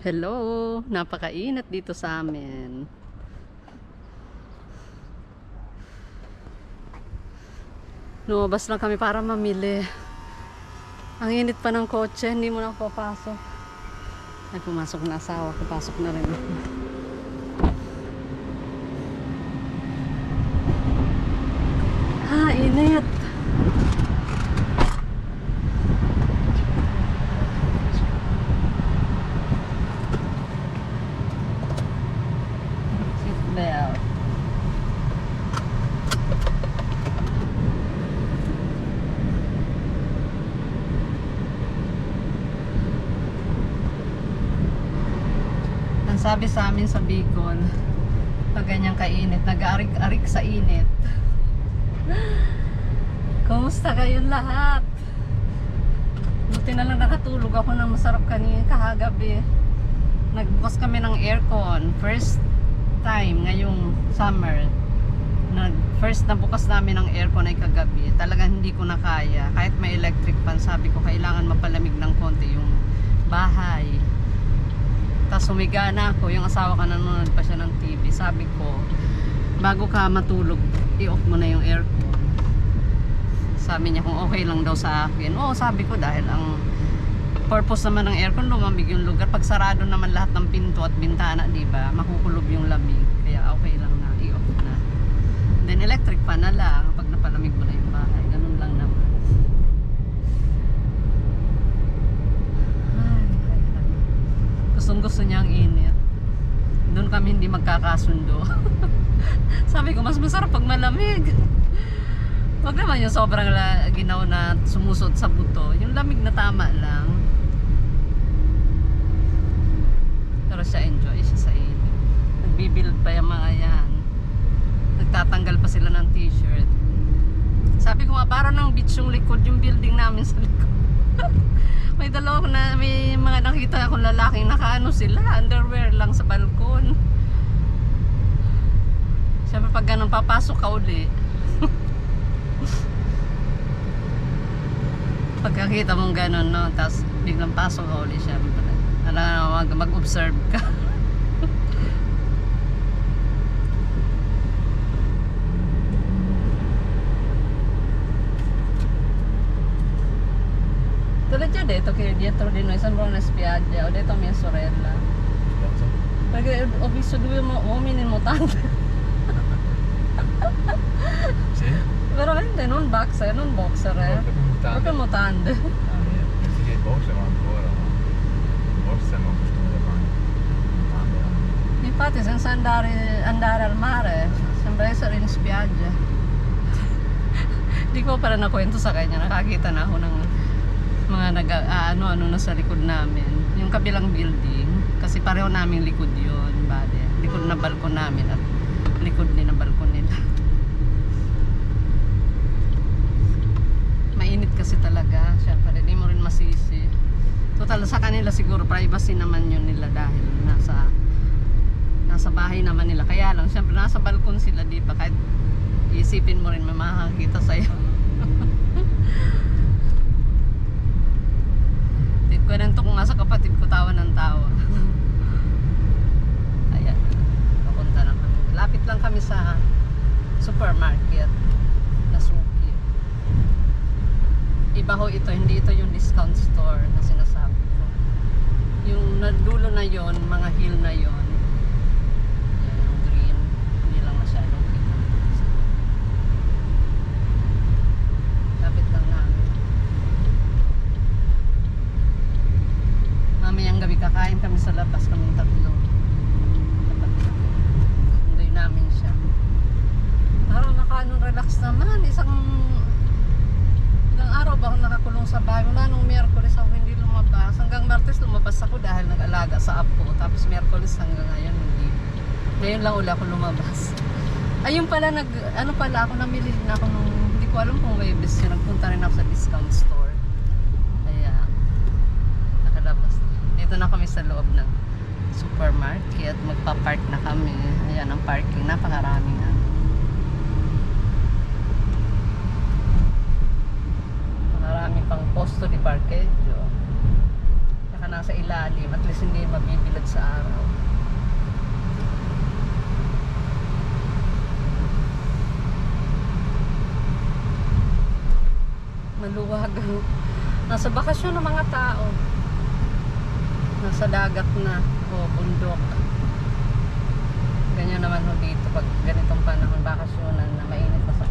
Hello, napakainit dito sa amin. Lumabas lang kami para mamili. Ang init pa ng kotse, hindi mo na ako papasok. Ay, pumasok na asawa ko, pasok na rin ako. Ha, init. Seatbelt. Ang sabi sa amin sa Bicol, pag ganyang kainit, nag-aarik-arik sa init. Kumusta kayong lahat? Buti na lang nakatulog ako ng masarap kanina kahagabi. Nagbukas kami ng aircon. First time ngayong summer. First na bukas namin ng aircon ay kagabi. Talagang hindi ko na kaya. Kahit may electric fan, sabi ko kailangan mapalamig ng konti yung bahay. Tapos humiga na ako. Yung asawa ka nanonood pa siya ng TV. Sabi ko, bago ka matulog, i-off mo na yung aircon. Sabi niya kung okay lang daw sa akin. Oo, sabi ko dahil ang purpose naman ng aircon, lumamig yung lugar. Pag sarado naman lahat ng pinto at bintana, di ba, makukulob yung lamig. Kaya okay lang na, i-off na. Then electric fan na lang pag napalamig mo na yung bahay. Ganun lang naman. Gustong gusto niya ang init. Doon kami hindi magkakasundo. Sabi ko mas masarap pag malamig. Wag naman yung sobrang ginaw na sumusot sa buto. Yung lamig na tama lang. Pero siya enjoy siya sa init. Nagbibuild pa yung mga yan. Nagtatanggal pa sila ng t-shirt. Sabi ko nga parang ng beach yung likod, yung building namin sa likod. May may mga nakita akong lalaking nakaano sila, underwear lang sa balkon. Siyempre pag ganun papasok ka uli. Pagkakita mong ganun, no, tapos biglang pasok ka uli, siyempre mag-observe ka. Tulad siya dito, kaya dietro din, isang buong na spiaggia, o dito may sorella. Perché ho visto due uomini in mutande. Sì? Veramente non boxer, proprio mutande. Ah, pensi che i boxer ancora, ma forse non costume da mutande. Infatti senza andare al mare, sembra essere in spiaggia. Di ko pa rin nakwento sa kanya, nakakita na ako ng mga ano na sa likod namin. Yung kabilang building, kasi pareho naming likod yun, bale. Likod na balkon namin at likod din na balkon nila. Mainit kasi talaga, syempre di mo rin masisi. Total sa kanila siguro privacy naman yun nila dahil nasa bahay naman nila. Kaya lang syempre nasa balkon sila, di ba, kahit isipin mo rin may makakakita sa'yo. Ganito ko nga sa kapatid ko, tawa ng tawa. Ayan, papunta na kami. Lapit lang kami sa supermarket na Suki. Iba ho ito, hindi ito yung discount store na sinasabi ko. Yung dulo na yon, mga hill na yon. Ayan, yung green, hindi lang masyadong kita. Lapit lang namin. Mamayang gabi kakain kami sa labas, kaming tatlo. Enjoy namin siya. Parang relax naman. Ilang araw ba ako nakakulong sa bahay. Mula nung Miyerkules ako hindi lumabas. Hanggang Martes lumabas ako dahil nag-alaga sa apo. Tapos Miyerkules hanggang ngayon hindi. Ngayon lang uli ako lumabas. Ayun pala, ako namili na ako nung, hindi ko alam kung Webes yun. Nagpunta rin ako sa discount store. Kaya nakalabas. Dito na kami sa loob ng supermarket. Magpa-park na kami. Ayan ang parking. Napakaraming marami pang posto di parqueggio. Saka nasa ilalim. At least hindi mabibilad sa araw. Maluwag. Nasa bakasyon ng mga tao. Nasa dagat na o bundok. Ganyan naman ho dito pag ganitong panahon bakasyonan na mainit pa sa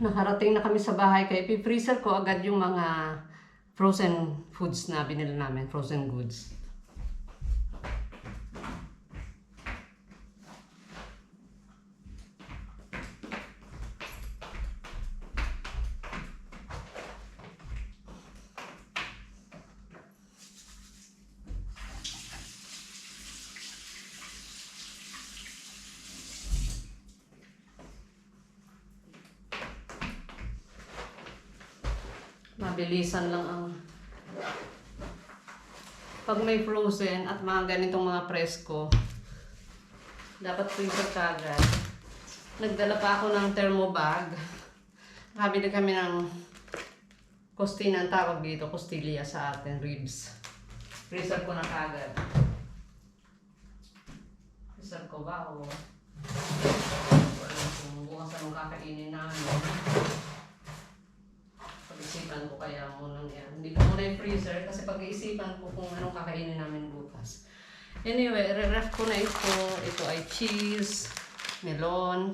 Nakarating na kami sa bahay kaya ipi-freezer ko agad yung mga frozen foods na binili namin, frozen goods. Mabilisan lang ang pag may frozen at mga ganitong mga presko, dapat freezer kagad. Nagdala pa ako ng thermo bag. Nakabili kami ng costina, ang tawag dito, costilla sa atin, ribs. Freezer ko na kagad. Freezer ko ba o kung bukas anong kakainin namin. Pag-isipan ko kaya muna yan. Hindi ko muna yung freezer kasi pag-iisipan ko kung anong kakainin namin bukas. Anyway, re-ref ko na ito. Ito ay cheese, melon.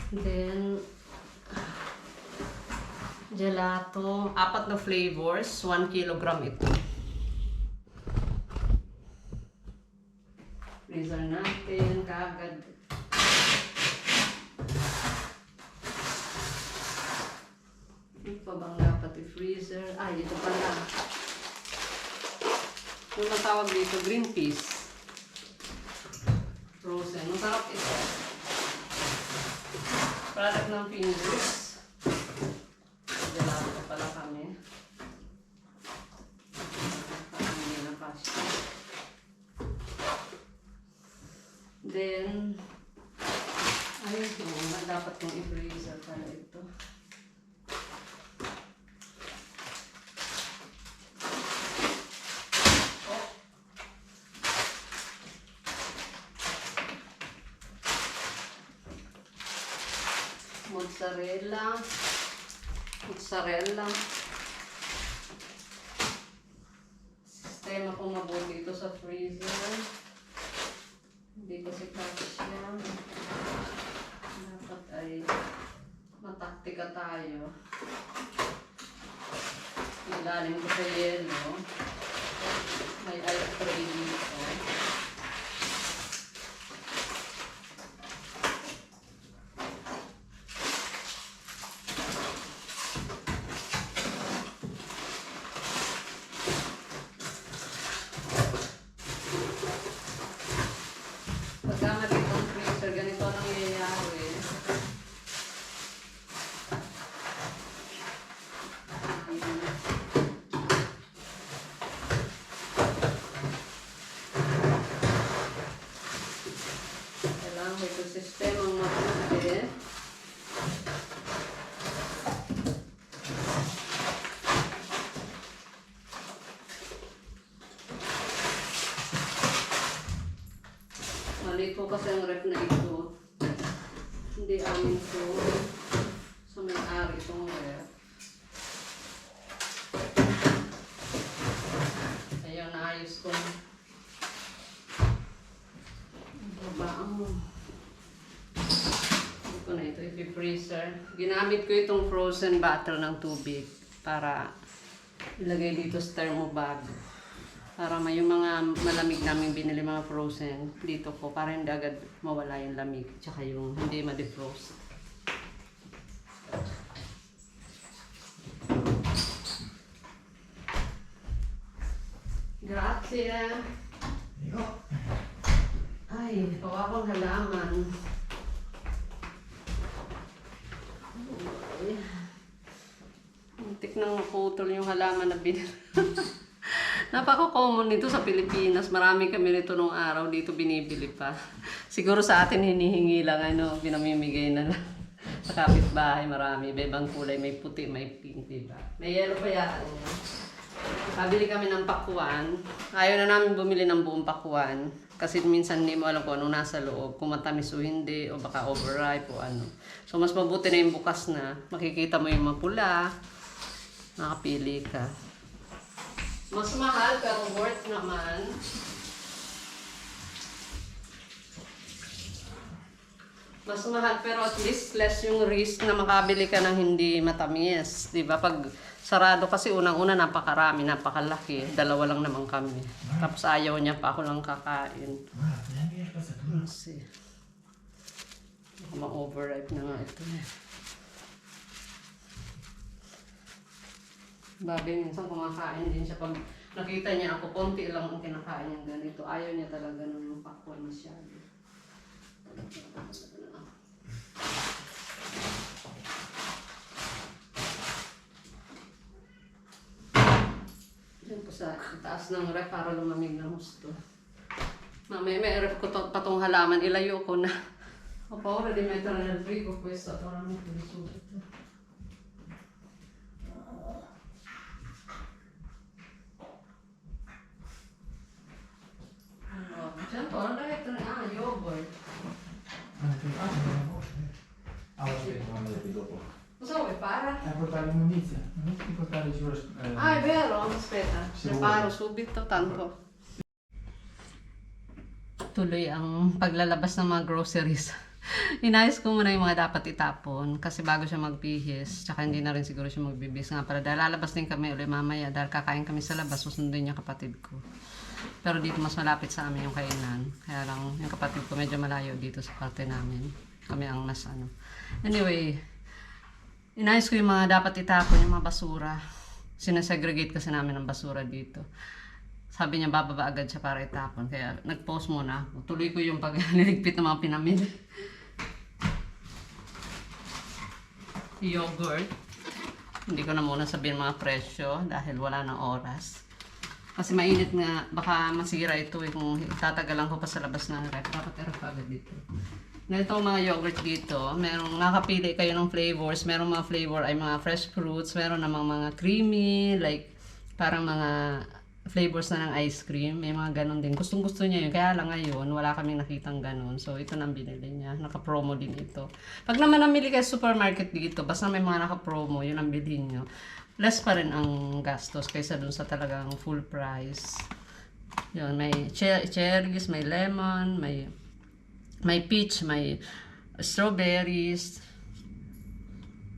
Then, gelato. 4 na flavors. 1 kilogram ito. Freezer natin kagad. Ano pa bang dapat i-freezer? Ay, ito pala. Yung natawag dito, green peas. Frozen. Masarap ito. Product ng Findus. Gelato pala kami. Hindi na pasta. Then, ayun, dapat kong i-freezer pala ito. Mozzarella. Sistema kong mabuti ito sa freezer. Hindi kasi kasya. Dapat ay mataktika tayo. Ilalim ko sa yelo. May ice tray dito. Pagka itong freezer, ganito ang nangyayari. Kailangan may ito sistemang mabuti. Mali po kasi ang ref na ito. Hindi amin ito. So may-ari itong ref. Ayaw na ayos ko. Babaan mo. Hindi ko na ito i-freezer. Ginamit ko itong frozen bottle ng tubig para ilagay dito sa thermo bag. Para may yung mga malamig namin binili mga frozen dito po para hindi agad mawala yung lamig tsaka yung hindi ma-defrost. Grazie. Ay, pawakang halaman. Ay. Muntik nang maputol yung halaman na binili. Napaka-common nito sa Pilipinas. Marami kami nito nung araw. Dito binibili pa. Siguro sa atin hinihingi lang, pinamimigay na lang. Sa kapitbahay marami. May ibang kulay, may puti, may pink, diba? May yellow pa yan. Pabili kami ng pakuan. Ayaw na namin bumili ng buong pakuan. Kasi minsan hindi mo alam kung ano nasa loob. Kung matamis o hindi, o baka overripe o ano. So mas mabuti na yung bukas na. Makikita mo yung mapula. Nakapili ka. Mas mahal pero worth naman. Mas mahal pero at least less yung risk na makabili ka ng hindi matamis. Diba? Pag sarado kasi unang-una napakarami, napakalaki. Dalawa lang naman kami. Tapos ayaw niya pa, ako lang kakain. Kasi baka ma-overripe na nga ito. Babi, minsan kumakain din siya. Pag nakita niya ako, konti lang ang kinakain niya ganito. Ayaw niya talaga ng pakwan masyado. Diyan po sa taas ng ref para lumamig na gusto. Mamaya may ref ko patong halaman. Ilayo ko na. Ho paura di mettere nel frigo questo, naturalmente di subito. Diyan po, ano ito na? Yogurt. Cosa vuoi fare? Portare l'immondizia, non ti portare giù. Ah, è vero? Aspetta, preparo subito, tanto. Tuloy ang paglalabas ng mga groceries. Inayos ko muna yung mga dapat itapon kasi bago siya magbihis, tsaka hindi na rin siguro siya magbibihis nga pala dahil lalabas din kami ulit mamaya dahil kakain kami sa labas, susundin niya kapatid ko. Pero dito mas malapit sa amin yung kainan, kaya lang yung kapatid ko medyo malayo dito sa parte namin. Kami ang mas ano. Anyway, inayos ko yung mga dapat itapon, yung mga basura. Sinasegregate kasi namin ang basura dito. Sabi niya bababa agad siya para itapon. Kaya nag-post muna. Tuloy ko yung pag-niligpit ng mga pinamili. Yogurt. Hindi ko na muna sabihin mga presyo dahil wala na oras. Kasi mainit nga. Baka masira ito kung tatagalan ko pa sa labas ng ref. Dapat i-ref agad dito. Ganito mga yogurt dito, merong nakapili kayo ng flavors. Merong mga flavor ay mga fresh fruits, meron namang mga creamy, like parang mga flavors na ng ice cream. May mga ganun din. Gustong gusto niya yun. Kaya lang ngayon, wala kaming nakitang ganun. So, ito nang binili niya. Naka-promo din ito. Pag naman namili kayo sa supermarket dito, basta may mga naka-promo, yun ang bilhin nyo. Less pa rin ang gastos kaysa dun sa talagang full price. Yun, may cherries, may lemon, may peach, may strawberries.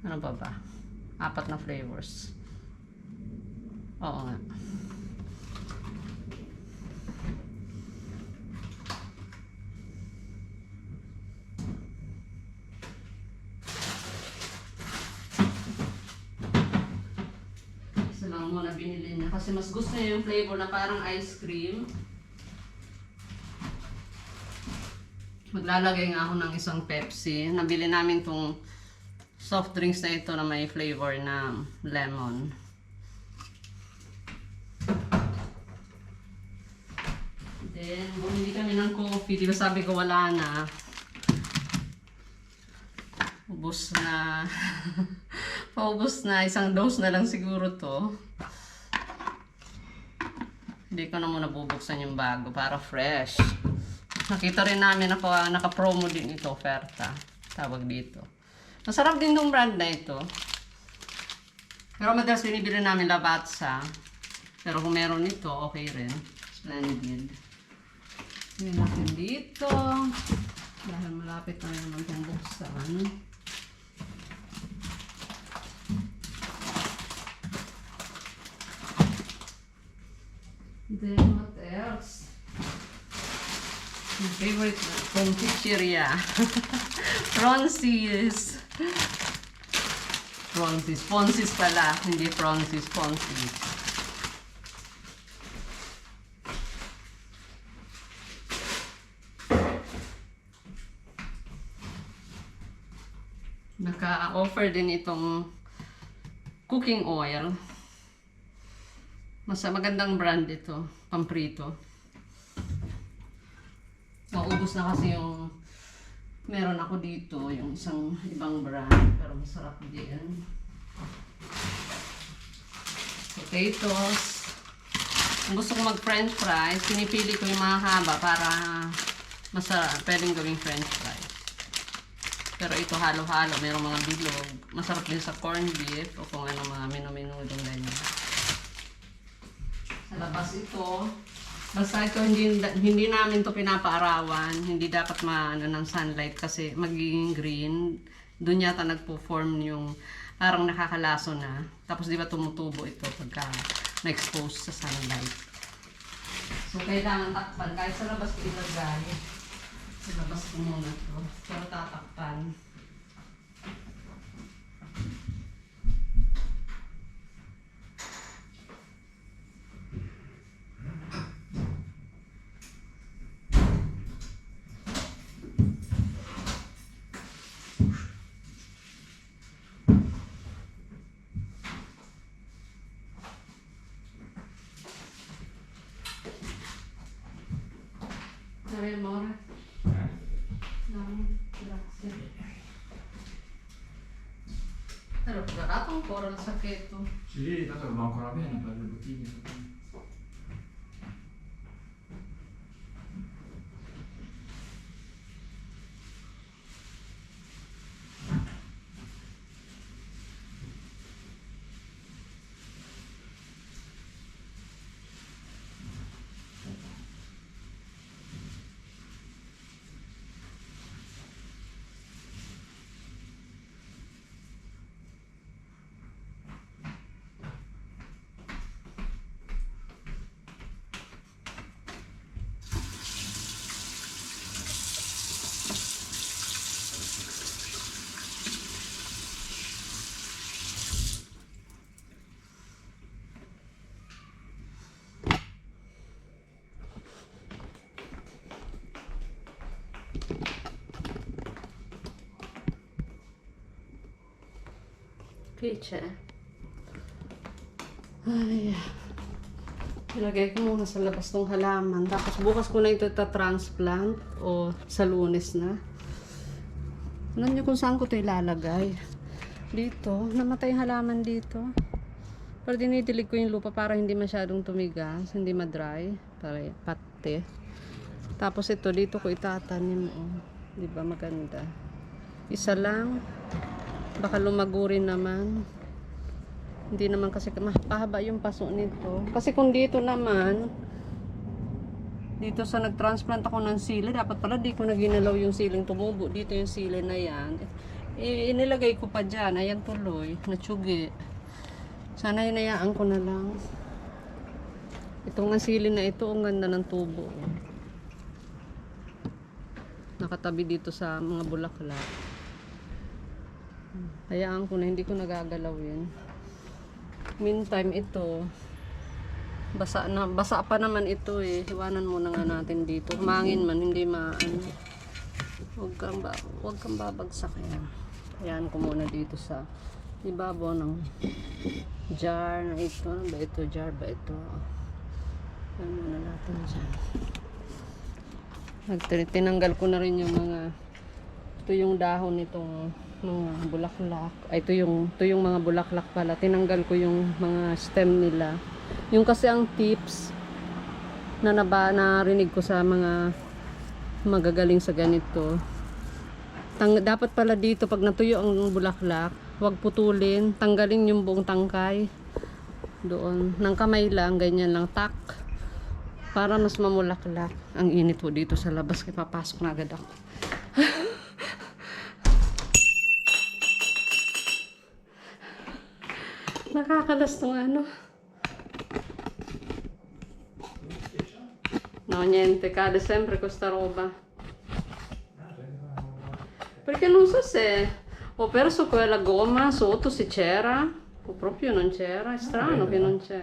Ano pa ba? 4 na flavors. Oo nga. Isa lang muna binili niya kasi mas gusto niya yung flavor na parang ice cream. Maglalagay nga ako ng isang Pepsi. Nabili namin tong soft drinks na ito na may flavor na lemon. Then, bumili kami ng coffee. Di ba sabi ko wala na. Ubus na. Paubos na. Isang dose na lang siguro to. Hindi ko na muna bubuksan yung bago para fresh. Nakita rin namin naka-promo din ito, oferta. Tawag dito. Masarap din yung brand na ito. Pero madalas binibili namin Lavazza. Pero kung meron ito, okay rin. Splendid. Yun natin dito. Dahil malapit na naman itong buksan. Then, what else? My favorite from Pizzeria. Francis. Poncis pala. Hindi Francis. Poncis. Naka-offer din itong cooking oil. Magandang brand ito, pamprito. Maubos na kasi yung meron ako dito, yung isang ibang brand, pero masarap din. Potatoes. Kung gusto ko mag-french fries, pinipili ko yung mahaba para masarap, pwedeng gawing french fries. Pero ito halo-halo, mayroong mga bilog. Masarap din sa corned beef o kung ano mga menu-menudong ganyan. Sa labas ito, basta ito hindi namin to pinapaarawan. Hindi dapat ng sunlight kasi magiging green. Doon yata nagpo-form yung parang nakakalaso na. Tapos di ba tumutubo ito pagka na-expose sa sunlight. So kailangan takpan. Kahit sa labas ko ilagay. Sa labas ko muna ito. Pero tatakpan. Dai amore. Grazie. Però ho preparato ancora il sacchetto. Sì, tanto va ancora bene per le bottiglie. Qui c'è. Ay, ilagay ko muna sa labas tong halaman. Tapos bukas ko na ito transplant o sa Lunes na. Alam niyo kung saan ko ito ilalagay. Dito. Namatay halaman dito. Pero dinidilig ko yung lupa para hindi masyadong tumigas. Hindi madry. Para pati. Tapos ito dito ko itatanim. Oh. Diba maganda. Isa lang. Baka lumago rin naman. Hindi naman kasi pahaba yung paso nito. Kasi kung dito naman, dito sa nag-transplant ako ng sili, dapat pala di ko na ginalaw yung siling tumubo. Dito yung sili na yan. Inilagay ko pa dyan. Ayan tuloy. Natsugi. Sana hinayaan ko na lang. Itong sili na ito, ang ganda ng tubo. Nakatabi dito sa mga bulaklak. Hayaan ko na, hindi ko nagagalawin. Meantime ito, basa pa naman ito eh. Iwanan muna nga natin dito. Mangin man, hindi maano. Huwag kang babagsak yan. Hayaan ko muna dito sa ibabaw ng jar na ito. Ano ba ito? Jar ba ito? Hayaan muna natin dyan. Tinanggal ko na rin yung mga, ito yung dahon nitong mga bulaklak. Ay, ito yung mga bulaklak pala. Tinanggal ko yung mga stem nila. Yung kasi ang tips na narinig ko sa mga magagaling sa ganito. Dapat pala dito pag natuyo ang bulaklak, huwag putulin, tanggalin yung buong tangkay. Doon, ng kamay lang, ganyan lang, tak. Para mas mamulaklak. Ang init po dito sa labas, kaya papasok na agad ako. Nakakalas tong ano. No, niente, cade sempre questa roba. Perché non so se ho perso quella gomma sotto, se c'era o proprio non c'era. È strano che non c'è.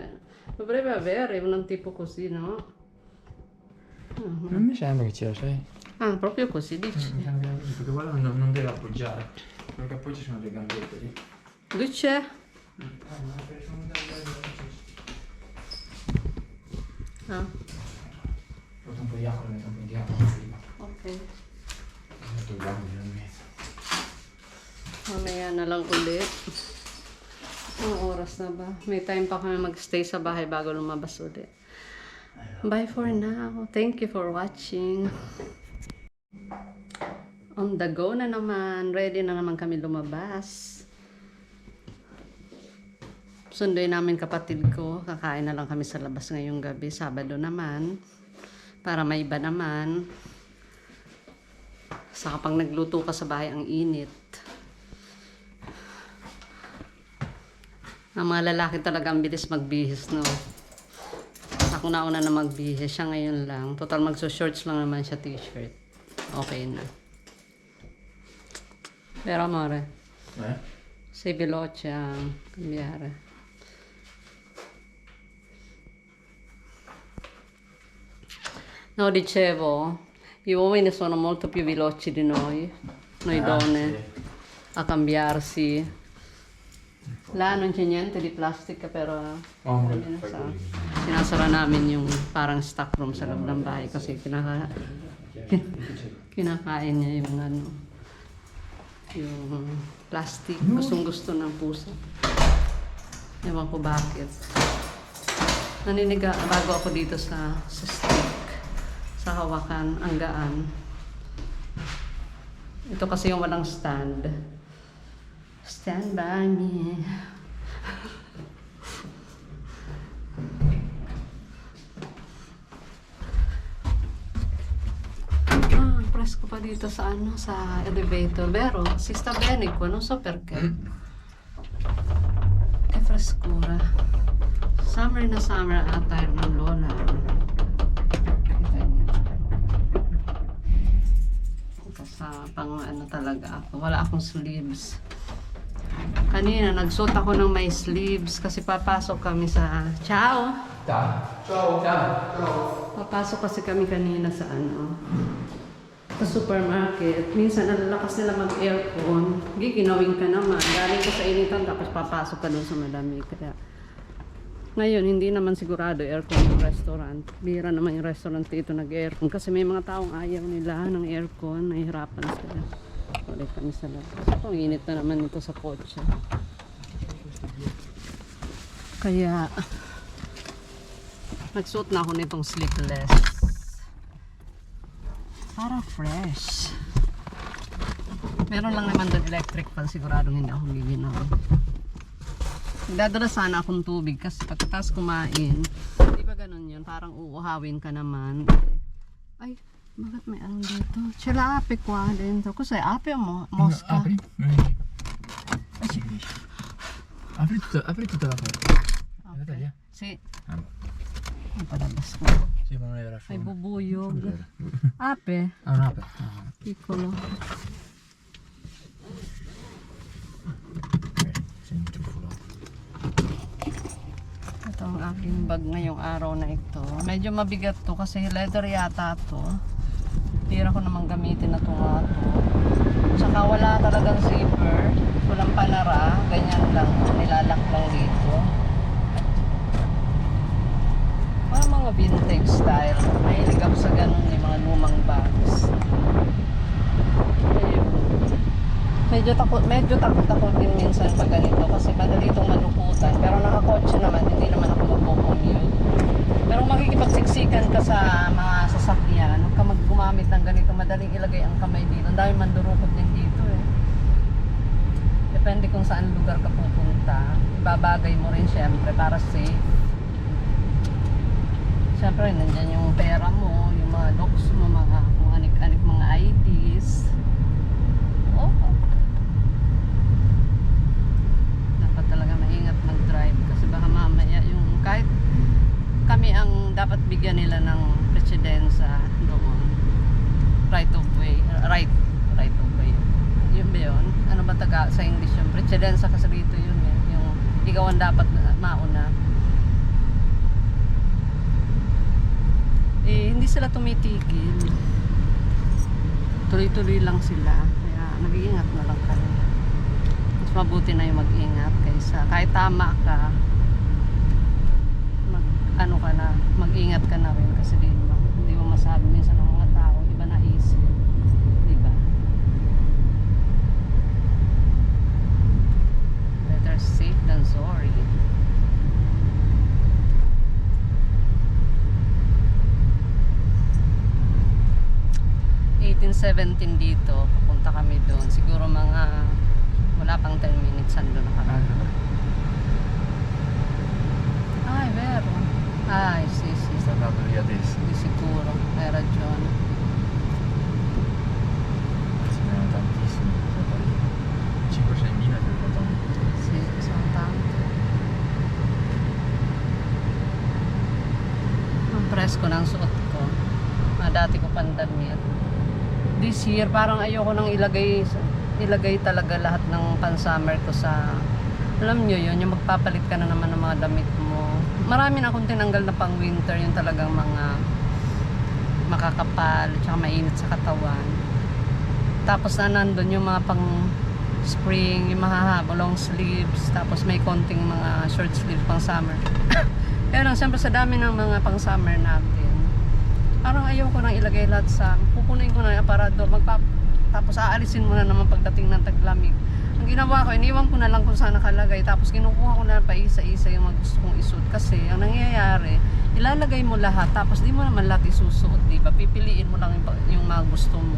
Dovrebbe avere un tipo così, no? Non mi sembra che c'era, sai? Ah, proprio così dici. Mi sembra così, perché quello non deve appoggiare. Perché poi ci sono le gambette lì. Dove c'è? Ah, Porta un po' di acqua, metto un po' di acqua prima. ok. Togliamo finalmente. Mamaya na lang ulit. Ang oras na ba? May time pa kami magstay sa bahay bago lumabas ulit. Bye for now. Thank you for watching. On the go na naman. Ready na naman kami lumabas. Sunduin namin kapatid ko. Kakain na lang kami sa labas ngayong gabi. Sabado naman. Para may iba naman. Saka pang nagluto ka sa bahay, ang init. Ang mga lalaki talaga ang bilis magbihis, no? Ako nauna na magbihis. Siya ngayon lang. Total magso-shorts lang naman siya, t-shirt. Okay na. Pero amore, sei veloce a cambiare. No, dicevo, gli uomini sono molto più veloci di noi donne, a cambiarsi. Là non c'è niente di plastica, però sinasara namin yung parang stock room sa loob ng bahay kasi kinakain niya yung ano, yung plastic. Gustong-gusto ng puso. Ewan ko bakit. Naniniga bago ako dito sa stick. Sa hawakan, ang gaan. Ito kasi yung walang stand. Stand by me. Presko pa dito sa ano, sa elevator. Pero si sta bene qua, non so perché. Che frescura. Summer na summer attire ng lola. Kita niyo. Sa pang ano talaga ako. Wala akong sleeves. Kanina nagsuot ako ng may sleeves kasi papasok kami sa... Ciao! Ciao! Ciao! Papasok kasi kami kanina sa ano, sa supermarket. Minsan nalalakas nila mag-aircon. Giginawin ka naman. Galing ka sa initan tapos papasok ka doon sa malamig. Kaya ngayon hindi naman sigurado aircon yung restaurant. Bira naman yung restaurant dito nag-aircon kasi may mga taong ayaw nila ng aircon. Nahihirapan sila. Ulit kami sa labas. Ang init na naman ito sa kotse. Kaya nagsuot na ako nitong sleeveless. Para fresh. Meron lang naman doon electric fan. Siguradong hindi ako giginaw. Nagdadala sana akong tubig kasi pagkatapos kumain, di ba ganun yun? Parang uuhawin ka naman. Ay, bakit may ano dito? C'è l'ape qua dentro. Cos'è? Ape o mosca? Apri. Apri tutta la porta. Okay. Sì. Ah. Ang palabas ko. Sì, ma non era Ay, fuori. bubuyog. Ape. Ah, un'ape. Piccolo. Sento il fulo. Ito ang aking bag ngayong araw na ito. Medyo mabigat to kasi leather yata to. Tira ko namang gamitin na ito nga to. Tsaka wala talagang zipper. Walang panara. Ganyan lang. Nilalak lang dito. Parang mga vintage style. Mahilig ako sa ganun yung mga lumang bags. Ayun. Medyo takot ako din minsan pag ganito kasi madali itong malukutan. Pero nakakotse naman, hindi naman ako magpo-commute. Pero makikipagsiksikan ka sa mga sasakyan, huwag ka gumamit ng ganito, madaling ilagay ang kamay dito. Ang dami mandurukot din dito eh. Depende kung saan lugar ka pupunta. Ibabagay mo rin syempre para safe. Syempre nandyan yung pera mo, yung mga docs mo, mga kung anik-anik mga IDs. Oh. Dapat talaga maingat mag-drive kasi baka mamaya yung kahit kami ang dapat bigyan nila ng presidensa doon. Right of way. Right of way. Yun ba yun? Ano ba taga sa English yun? Presidensa kasi dito yun eh. Yung ikaw ang dapat mauna. Eh, hindi sila tumitigil. Tuloy-tuloy lang sila. Kaya nag-iingat na lang kami. mabuti na yung mag-ingat kaysa kahit tama ka, ano ka na, mag-ingat ka na rin kasi di mo masabi minsan ng mga tao, iba na isip, di ba? Better safe than sorry. $18.17 dito, pupunta kami doon. Siguro mga wala pang 10 minutes ando na kami. Ay, vero. Ay, sì. Sta andando lì adesso. Di sicuro, hai ragione. Ce n'erano tantissimi. 500.000 per tanto. Sì, sono tante. Ang presko ng suot ko. Dati ko pandamit. This year, parang ayoko nang ilagay talaga lahat ng pan-summer ko sa, alam nyo yun, yung magpapalit ka na naman ng mga damit mo. Marami na akong tinanggal na pang winter, yung talagang mga makakapal, tsaka mainit sa katawan. Tapos na nandun yung mga pang spring, yung mahahaba, long sleeves, tapos may konting mga short sleeves pang summer. Kaya lang, siyempre sa dami ng mga pang summer natin, parang ayoko nang ilagay lahat sa, pupunin ko na yung aparador, tapos aalisin mo na naman pagdating ng taglamig. Ang ginawa ko, iniwan ko na lang kung saan nakalagay, tapos kinukuha ko na pa isa-isa yung mga gusto kong isuot. Kasi ang nangyayari, ilalagay mo lahat, tapos di mo naman lahat isusuot, di ba? Pipiliin mo lang yung mga gusto mo.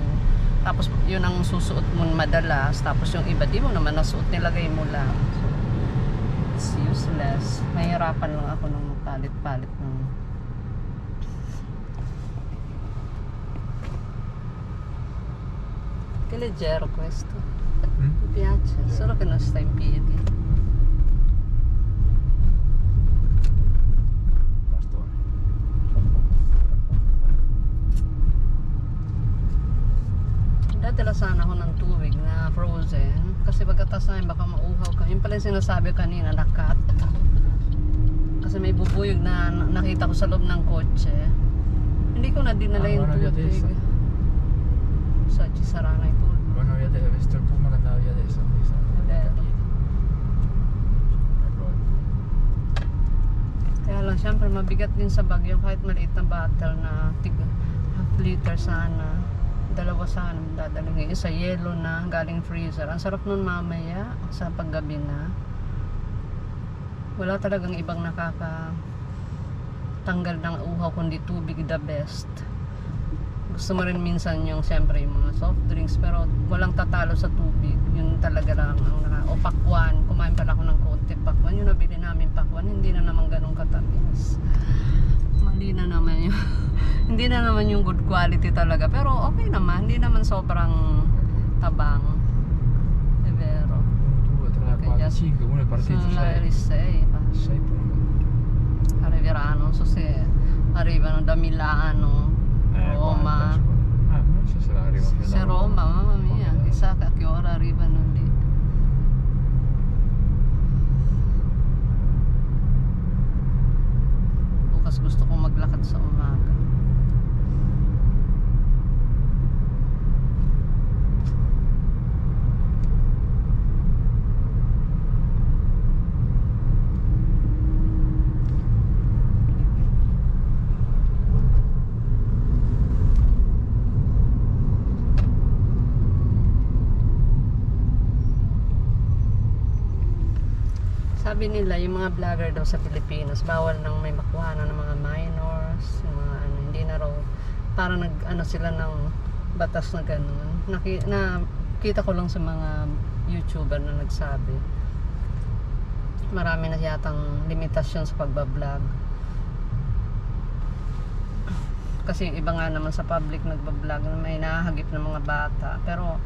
Tapos yun ang susuot mo madalas, tapos yung iba di mo naman nasuot, nilagay mo lang. So, it's useless. Mahirapan lang ako ng palit-palit ng che leggero questo, mi piace, solo che non sta in piedi. Bastone. Dati sana ako ng tubig na frozen kasi pagkatas namin baka mauhaw ka. Yun pala yung sinasabi kanina, nakat. Kasi may bubuyog na nakita ko sa loob ng kotse. Hindi ko na dinala yung tubig. Sa Cisarana ito. Vanno via adesso, visto il pullman andava via adesso, non mi sa, non Vero. capito. Ecco. Kaya lang, syempre mabigat din sa bagyo kahit maliit na bottle na half liter sana. Dalawa sana dadalhin. Isa yellow na galing freezer. Ang sarap nun mamaya sa paggabi na. Wala talagang ibang nakakatanggal ng uhaw kundi tubig, the best. Gusto mo rin minsan yung siyempre yung mga soft drinks pero walang tatalo sa tubig. Yun talaga lang ang o pakwan. Kumain pala ako ng konti pakwan. Yung nabili namin pakwan, hindi na naman ganun katamis. Mali na naman yung hindi na naman yung good quality talaga. Pero okay naman, hindi naman sobrang tabang. È vero. 1, 2, 3, 4, 5, uno è partito, Sono 6. le 6. 6 pullman. Arriveranno, non so se arrivano da Milano, Roma. 40, non so se arriva fino Se da Roma, mamma mia, chissà a che ora arrivano lì. Bukas gusto kong maglakad sa umaga. Sabi nila, yung mga vlogger daw sa Pilipinas, bawal nang may makuha ng mga minors, yung mga ano, hindi na raw, parang nag-ano sila ng batas na ganun. Nakita ko lang sa mga YouTuber na nagsabi. Marami na yatang limitasyon sa pagbablog. Kasi yung iba nga naman sa public nagbablog na may nahagip ng mga bata. Pero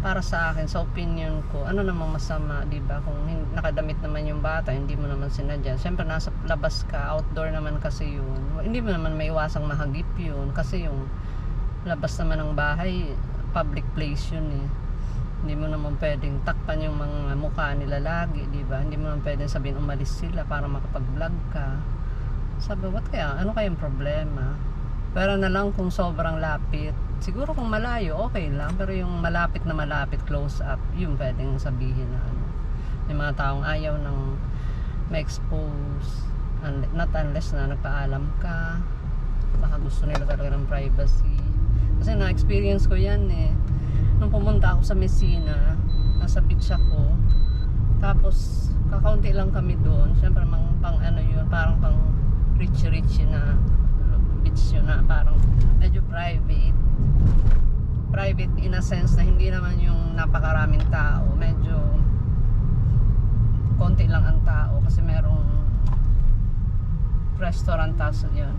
para sa akin, sa opinion ko, ano namang masama, di ba? Kung nakadamit naman yung bata, hindi mo naman sinadya. Siyempre, nasa labas ka, outdoor naman kasi yun. Hindi mo naman maiwasang mahagip yun. Kasi yung labas naman ng bahay, public place yun eh. Hindi mo naman pwedeng takpan yung mga mukha nila lagi, di ba? Hindi mo naman pwedeng sabihin umalis sila para makapag-vlog ka. Sabi, what kaya? Ano kayang problema? Pero na lang kung sobrang lapit. Siguro kung malayo, okay lang. Pero yung malapit na malapit, close up, yung pwedeng sabihin na ano. May mga taong ayaw ng ma-expose. Not unless na nagpaalam ka. Baka gusto nila talaga ng privacy. Kasi na-experience ko yan eh. Nung pumunta ako sa Messina, nasa beach ako. Tapos, kakaunti lang kami doon. Siyempre, pang ano yun, parang pang rich na beach yun na parang medyo private. Private in a sense na hindi naman yung napakaraming tao. Medyo konti lang ang tao kasi merong restaurant taso yun.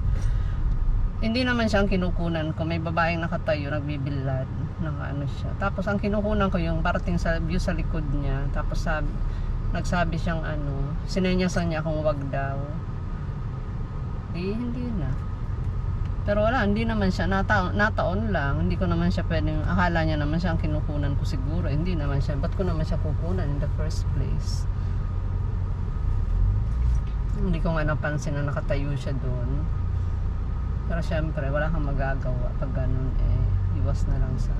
Hindi naman siyang kinukunan ko. May babaeng nakatayo, nagbibilad. Ano siya. Tapos ang kinukunan ko yung parating sa view sa likod niya. Tapos nagsabi siyang sinenyasan niya kung wag daw. Hindi na. Pero wala, hindi naman siya. Nataon lang. Hindi ko naman siya pwedeng, akala niya naman siya ang kinukunan ko siguro. Hindi naman siya. Ba't ko naman siya kukunan in the first place? Hindi ko nga napansin na nakatayo siya doon. Pero syempre, wala kang magagawa pag ganun iwas na lang sa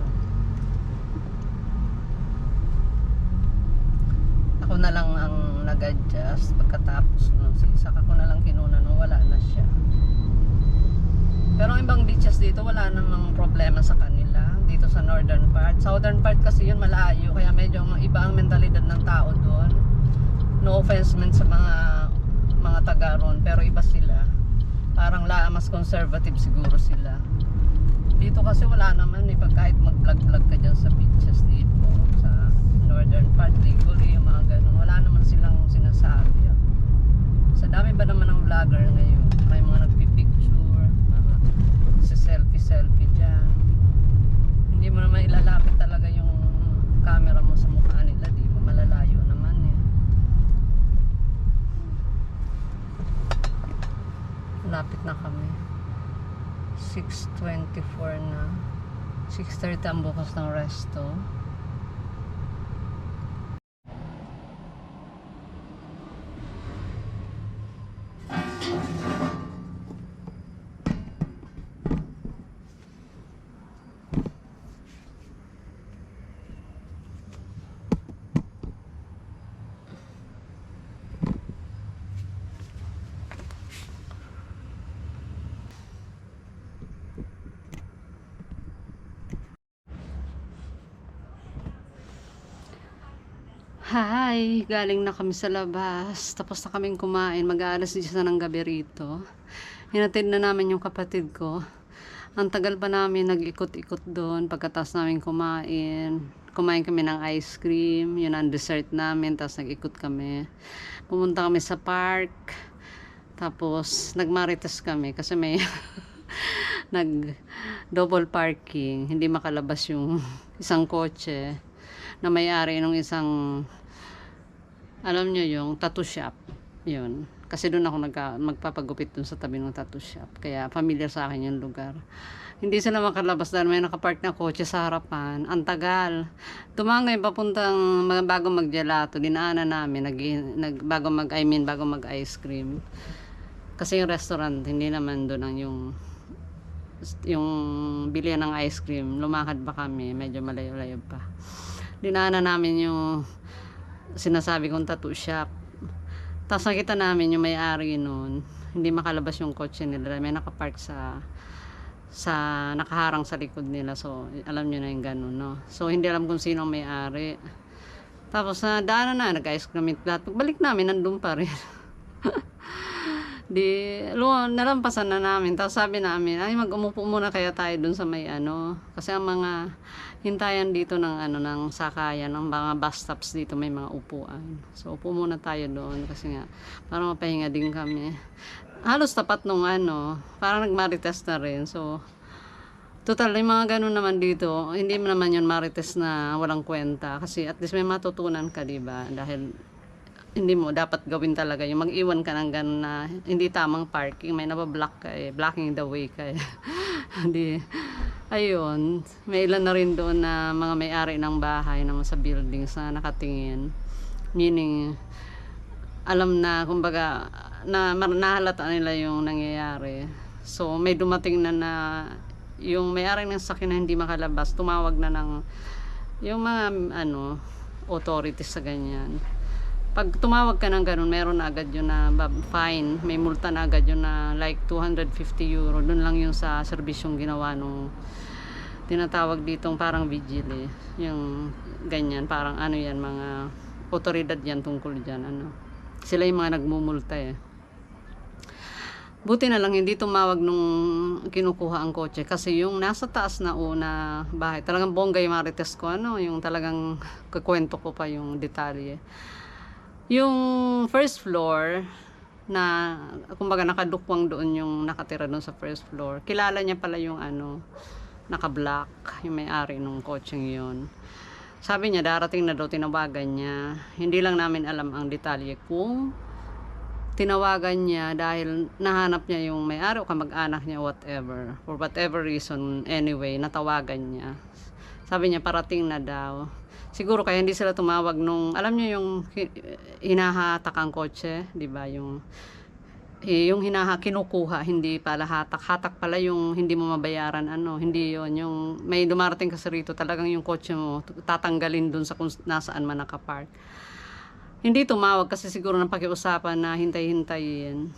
ako na lang ang nag-adjust pagkatapos nun. Saka ko na lang kinunan nung wala na siya. Pero ang ibang beaches dito wala namang problema sa kanila dito sa northern part. Southern part kasi yun malayo kaya medyo iba ang mentalidad ng tao doon. No offense man sa mga taga ron, pero iba sila. Parang mas conservative siguro sila. Dito kasi wala naman pag kahit mag-vlog ka dyan sa beaches dito sa northern part, legally yung mga ganun, wala naman silang sinasabi. Sa dami ba naman ng vlogger ngayon? May mga nagpipicture, selfie dyan. Hindi mo naman ilalapit talaga yung camera mo sa mukha nila, di ba? Malalayo naman Lapit na kami. 6:24 na. 6:30 ang bukas ng resto. Hi! Galing na kami sa labas. Tapos na kaming kumain. Mag-aalas 10 na ng gabi rito. Hinatid na namin yung kapatid ko. Ang tagal pa namin nag-ikot-ikot doon. Pagkatapos namin kumain. Kumain kami ng ice cream. Yun ang dessert namin. Tapos nag-ikot kami. Pumunta kami sa park. Tapos nagmarites kami. Kasi may nag-double parking. Hindi makalabas yung isang kotse na may-ari ng isang, alam nyo yung tattoo shop. Yun. Kasi doon ako magpapagupit doon sa tabi ng tattoo shop. Kaya familiar sa akin yung lugar. Hindi sila makalabas dahil may nakapark na kotse sa harapan. Ang tagal. Tumangay papuntang bago mag-gelato. Dinaanan namin. Bago mag-ice cream. Kasi yung restaurant, hindi naman doon ang yung bilihan ng ice cream. Lumakad pa kami. Medyo malayo-layo pa. Dinaanan namin yung sinasabi kong tattoo shop. Tapos nakita namin yung may-ari noon. Hindi makalabas yung kotse nila. May nakapark sa nakaharang sa likod nila. So, alam nyo na yung ganun, no? So, hindi alam kung sino ang may-ari. Tapos, daanan na. Nag-ice cream lahat. Pagbalik namin, nandun pa rin. Nalampasan na namin. Tapos sabi namin, ay mag-umupo muna kaya tayo dun sa may kasi ang mga hintayan dito ng sakayan, ng mga bus stops dito may mga upuan. So upo muna tayo doon kasi nga para mapahinga din kami. Halos tapat nung parang nagmarites na rin. So total, yung mga ganun naman dito, hindi mo naman yun marites na walang kwenta kasi at least may matutunan ka, diba? Dahil hindi mo dapat gawin talaga yung mag-iwan ka ng ganun na hindi tamang parking, may nabablock ka blocking the way ka hindi. Ayun, may ilan na rin doon na mga may-ari ng bahay naman sa buildings na nakatingin, meaning alam na, kumbaga nahalata nila yung nangyayari. So may dumating na yung may-ari ng sakyan na hindi makalabas, tumawag na ng yung mga authorities sa ganyan. Pag tumawag ka ng ganun, meron na agad yun na fine. May multa na agad yun na like 250 euro. Doon lang yung sa serbisyong ginawa nung tinatawag ditong parang vigil eh. Yung ganyan, parang ano yan, mga otoridad yan tungkol dyan. Ano. Sila yung mga nagmumulta eh. Buti na lang hindi tumawag nung kinukuha ang kotse kasi yung nasa taas na una bahay, talagang bongga yung marites ko, ano, yung talagang kukwento ko pa yung detalye. Yung first floor na kumbaga nakadukwang doon yung nakatira doon sa first floor. Kilala niya pala yung ano, naka-black, yung may-ari nung kotseng yun. Sabi niya darating na daw, tinawagan niya. Hindi lang namin alam ang detalye kung tinawagan niya dahil nahanap niya yung may-ari o kamag-anak niya, whatever. For whatever reason, anyway, natawagan niya. Sabi niya, parating na daw. Siguro kaya hindi sila tumawag nung, alam niyo yung hinahatak ang kotse, di ba? Yung kinukuha, hindi pala hatak. Hatak pala yung hindi mo mabayaran, ano, hindi yon. Yung may dumarating kasi rito, talagang yung kotse mo, tatanggalin dun sa kung nasaan man nakapark. Hindi tumawag kasi siguro nang pakiusapan na hintay-hintayin.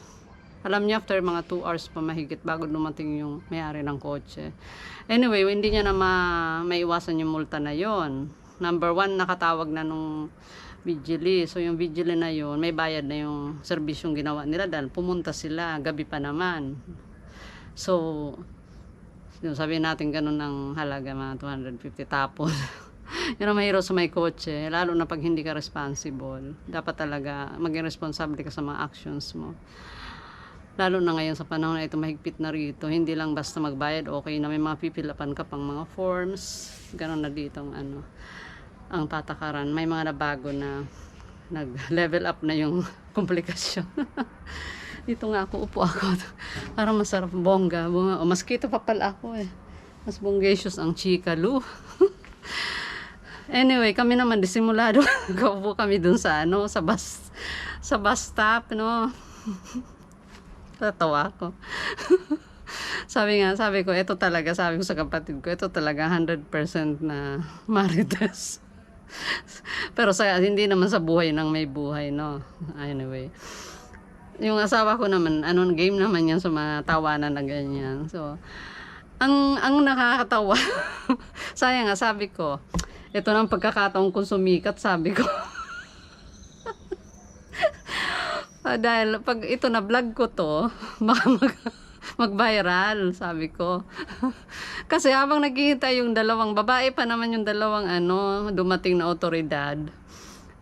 Alam niya after mga 2 hours pa mahigit bago dumating yung may-ari ng kotse. Anyway, hindi niya na maiwasan yung multa na yon. Number 1, nakatawag na nung vigili. So yung vigili na yon, may bayad na yung serbisyong ginawa nila dahil pumunta sila, gabi pa naman. So, sabihin natin ganun ang halaga, mga 250 tapos. Yun ang mahirap sa may kotse, lalo na pag hindi ka responsible. Dapat talaga maging responsable ka sa mga actions mo. Lalo na ngayon sa panahon na ito, mahigpit na rito. Hindi lang basta magbayad, okay na may mga pipilapan ka pang mga forms. Ganon na dito ang patakaran. May mga nabago na nag-level up na yung komplikasyon. Dito nga ako, upo ako. Para masarap, bongga. Maskito pa pala ako eh. Mas bonggacious ang chikalu. Anyway, kami naman disimulado. Kaupo kami dun sa ano, sa bus stop, no. Tatawa ako. Sabi ko, ito talaga, sabi ko sa kapatid ko, ito talaga 100% na marites. Pero hindi naman sa buhay ng may buhay, no. Anyway, yung asawa ko naman, game naman yan sa mga tawanan na ganyan. So, ang nakakatawa, sayang nga, sabi ko, ito nang pagkakataong kong sumikat, sabi ko. Dahil pag ito na vlog ko to, baka mag-viral, sabi ko. Kasi habang naghihintay yung dalawang babae pa naman yung dalawang dumating na otoridad.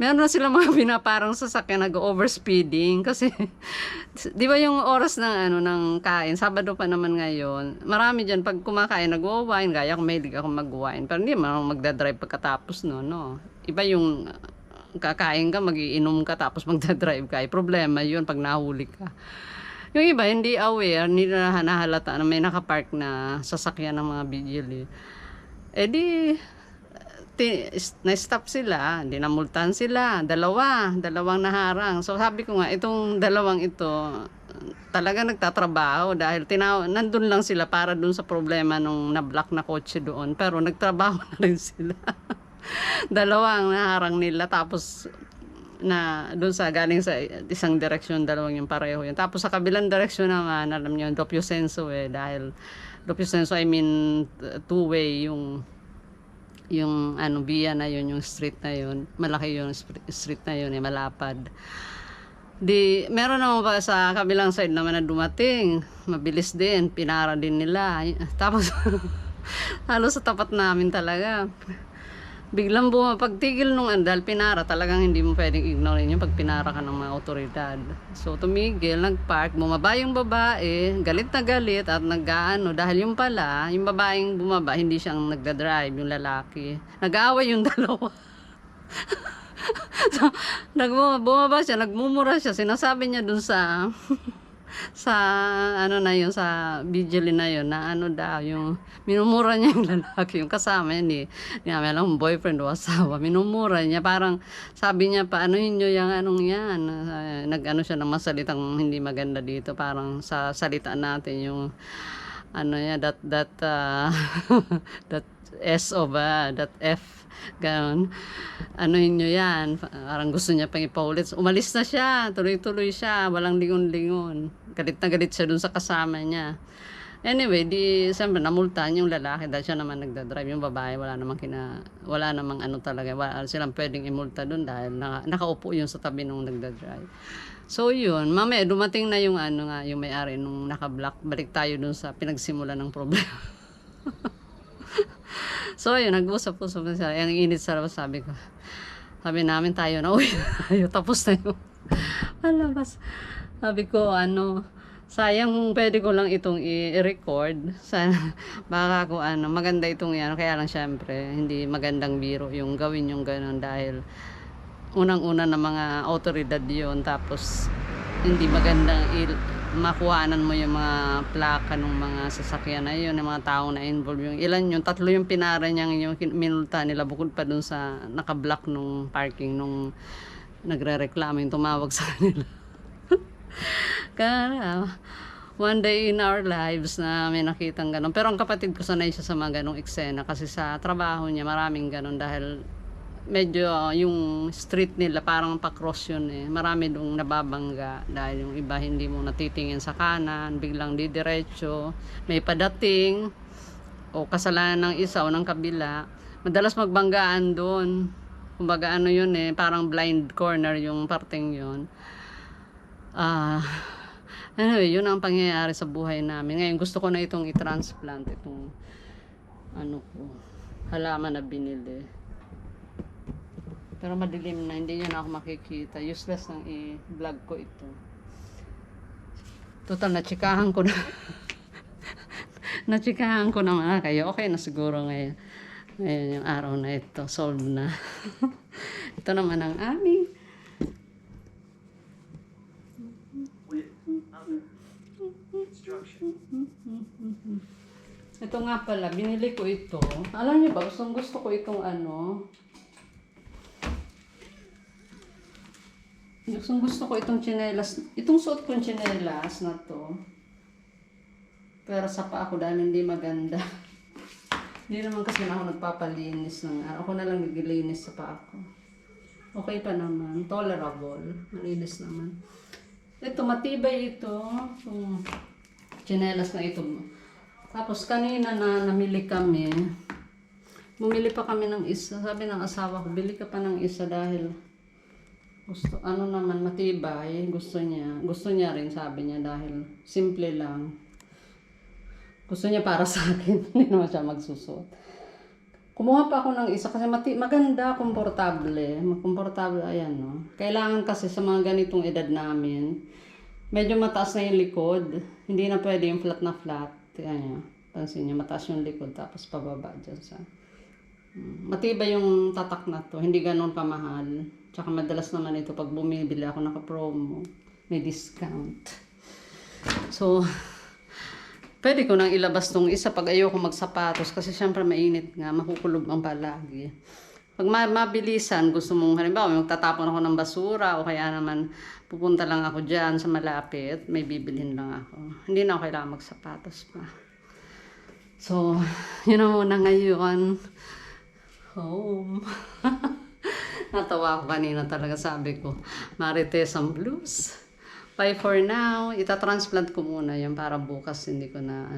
Meron na sila mga binaparang sasakyan nag-overspeeding kasi di ba yung oras ng kain, Sabado pa naman ngayon. Marami diyan pag kumakain nagwo-wine, gaya kung mahilig ako mag-wine, pero hindi man magda-drive pagkatapos no. Iba yung kakain ka, magiinom ka tapos magda-drive ka. Problema 'yun pag nahuli ka. Yung iba hindi aware, hindi na nahalata na may nakapark na sasakyan ng mga vigili. Na-stop sila, dinamultan sila, dalawang naharang. So sabi ko nga, itong dalawang ito, talaga nagtatrabaho dahil nandun lang sila para dun sa problema nung na-block na kotse doon. Pero nagtrabaho na rin sila. Dalawang naharang nila, tapos na dun sa galing sa isang direksyon, dalawang yung pareho yun. Tapos sa kabilang direksyon naman, alam nyo, doppio senso dahil doppio senso, I mean, two-way yung via na yun, yung street na yun, malaki yung street na yun, malapad. Meron naman pa sa kabilang side naman na dumating, mabilis din, pinara din nila. Tapos halos sa tapat namin talaga. Biglang pagtigil nung andal, pinara, talagang hindi mo pwedeng ignore yun pag pinara ka ng mga otoridad. So tumigil, nagpark, bumaba yung babae, galit na galit at dahil yung pala, yung babaeng bumaba, hindi siyang nagdadrive, yung lalaki. Nag-aaway yung dalawa. So, bumaba siya, nagmumura siya, sinasabi niya dun sa sa vigil na yun, na yung minumura niya yung lalaki, yung kasama niya, hindi namin alam, boyfriend o asawa, minumura niya, parang sabi niya pa, yun yung yan, siya ng masalitang hindi maganda dito, parang sa salita natin yung that .so ba, .f, gano'n. Anuhin nyo yan, parang gusto niya pang ipaulit. Umalis na siya, tuloy-tuloy siya, walang lingon-lingon. Galit na galit siya dun sa kasama niya. Anyway, siyempre namultahan yung lalaki dahil siya naman nagdadrive. Yung babae, wala namang ano talaga, wala silang pwedeng imulta dun dahil nakaupo yun sa tabi nung nagdadrive. So yun, mamaya dumating na yung yung may-ari nung naka-block. Balik tayo dun sa pinagsimula ng problema. So yun, nag-usap-usap na siya. Ang init sa labas, sabi ko. Sabi namin tayo na, uwi tayo, tapos na yung malabas. Sabi ko, sayang pwede ko lang itong i-record. Baka ko maganda itong yan. Kaya lang syempre, hindi magandang biro yung gawin yung ganun dahil unang-una na mga autoridad yun. Tapos, hindi magandang makuhanan mo yung mga plaka ng mga sasakyan na yun, yung mga tao na involved. Yung ilan yun, 3 yung pinara niyang yung minulta nila bukod pa dun sa naka-block nung parking nung nagre-reklamo yung tumawag sa kanila. Kaya, one day in our lives na may nakitang ganun. Pero ang kapatid ko sanay siya sa mga ganung eksena kasi sa trabaho niya maraming ganun dahil medyo yung street nila parang pa-cross yun eh. Marami dong nababangga dahil yung iba hindi mo natitingin sa kanan, biglang didiretso, may padating o kasalanan ng isa o ng kabila. Madalas magbanggaan doon. Kumbaga yun eh, parang blind corner yung parteng yun. Anyway, yun ang pangyayari sa buhay namin. Ngayon gusto ko na itong i-transplant itong halaman na binili. Pero madilim na, hindi nyo na ako makikita. Useless nang i-vlog ko ito. Total, natsikahan ko na. Natsikahan ko naman kayo. Okay na siguro ngayon. Ngayon yung araw na ito. Solved na. Ito naman ang aming. Ito nga pala, binili ko ito. Alam niyo ba, gusto ko itong gusto ko itong tsinelas. Itong suot kong tsinelas na to. Pero sa paa ko dahil hindi maganda. Hindi naman kasi na ako nagpapalinis ng ako na lang naglilinis sa paa ko. Okay pa naman. Tolerable. Malinis naman. Ito, matibay ito. Itong tsinelas na ito. Tapos kanina na namili kami. Bumili pa kami ng isa. Sabi ng asawa ko, bili ka pa ng isa dahil gusto, naman, matibay. Gusto niya rin, sabi niya, dahil simple lang. Gusto niya para sa akin. Hindi naman siya magsusuot. Kumuha pa ako ng isa kasi maganda, komportable. Komportable, ayan, no. Kailangan kasi sa mga ganitong edad namin, medyo mataas na yung likod. Hindi na pwede yung flat na flat. Ayan niya. Pansin niya, mataas yung likod tapos pababa dyan sa. Matibay yung tatak na to. Hindi ganun kamahal. Tsaka madalas naman ito pag bumibili ako naka-promo, may discount. So, pwede ko nang ilabas tong isa pag ayoko magsapatos kasi syempre mainit nga, makukulob ang palagi. Pag mabilisan, gusto mong halimbawa, magtatapon ako ng basura o kaya naman pupunta lang ako dyan sa malapit, may bibilhin lang ako. Hindi na ako kailangan magsapatos pa. So, yun na muna ngayon. Home. Natawa ako kanina talaga, sabi ko, Marites ang blues. Bye for now. Itatransplant ko muna yan para bukas hindi ko na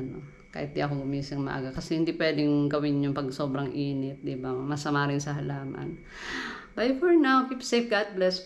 kahit di ako gumising maaga. Kasi hindi pwedeng gawin yung pag sobrang init, di ba? Masama rin sa halaman. Bye for now. Keep safe. God bless.